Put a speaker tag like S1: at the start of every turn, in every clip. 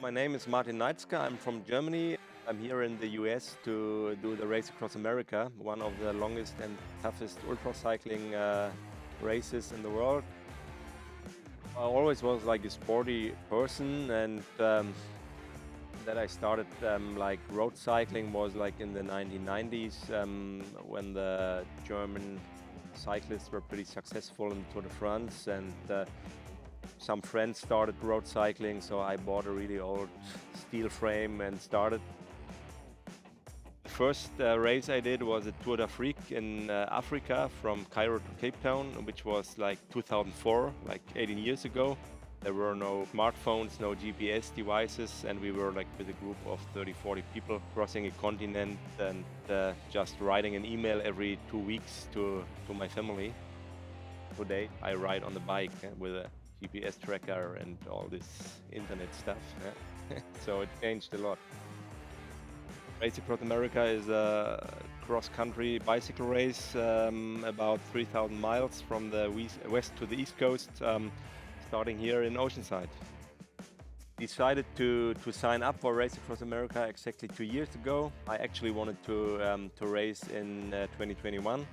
S1: My name is Martin Nietzke. I'm from Germany. I'm here in the US to do the Race Across America, one of the longest and toughest ultra-cycling races in the world. I always was like a sporty person, and that I started like road cycling was like in the 1990s when the German cyclists were pretty successful in Tour de France, and some friends started road cycling, so I bought a really old steel frame and started. The first race I did was a Tour d'Afrique in Africa from Cairo to Cape Town, which was like 2004, like 18 years ago. There were no smartphones, no GPS devices, and we were like with a group of 30-40 people crossing a continent and just writing an email every 2 weeks to my family. Today I ride on the bike with a GPS tracker and all this internet stuff. So it changed a lot. Race Across America is a cross-country bicycle race, about 3,000 miles from the west to the east coast, starting here in Oceanside. Decided to sign up for Race Across America exactly 2 years ago. I actually wanted to race in 2021,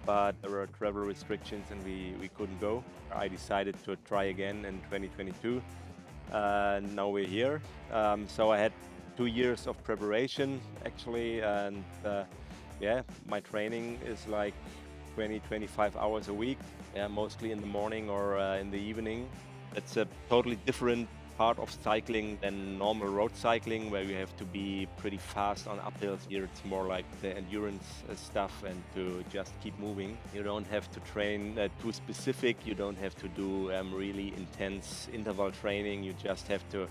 S1: but there were travel restrictions and we couldn't go. I decided to try again in 2022. Now we're here. So I had 2 years of preparation actually, and yeah, my training is like 20-25 hours a week, mostly in the morning or in the evening. It's a totally different part of cycling than normal road cycling, where you have to be pretty fast on uphills. Here it's more like the endurance stuff and to just keep moving. You don't have to train too specific, you don't have to do really intense interval training. You just have to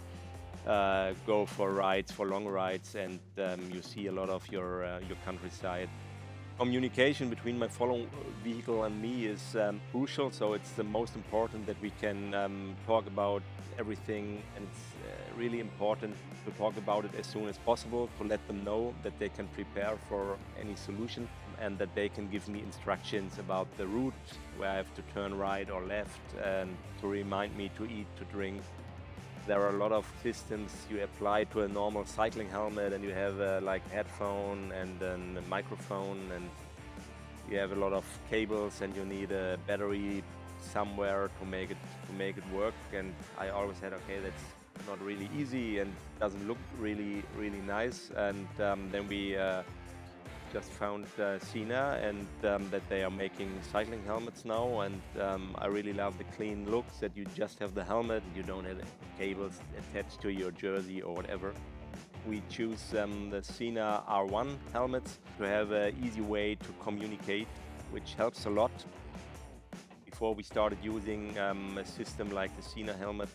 S1: go for rides, for long rides, and you see a lot of your countryside. Communication between my follow vehicle and me is crucial, so it's the most important that we can talk about everything, and it's really important to talk about it as soon as possible, to let them know that they can prepare for any solution and that they can give me instructions about the route, where I have to turn right or left, and to remind me to eat, to drink. There are a lot of systems you apply to a normal cycling helmet, and you have like headphone and then a microphone, and you have a lot of cables, and you need a battery somewhere to make it work. And I always said, okay, that's not really easy and doesn't look really nice. And then we just found Sena, and that they are making cycling helmets now, and I really love the clean looks, that you just have the helmet, you don't have cables attached to your jersey or whatever. We choose the Sena R1 helmets to have an easy way to communicate, which helps a lot. Before we started using a system like the Sena helmet,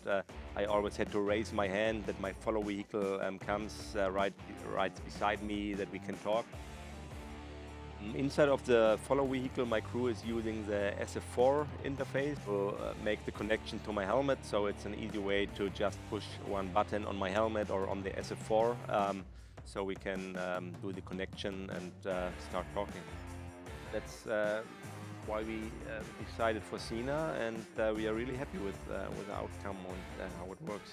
S1: I always had to raise my hand that my follow vehicle comes right beside me, that we can talk. Inside of the follow vehicle, my crew is using the SF4 interface to make the connection to my helmet, so it's an easy way to just push one button on my helmet or on the SF4, so we can do the connection and start talking. That's why we decided for Sena, and we are really happy with the outcome and how it works.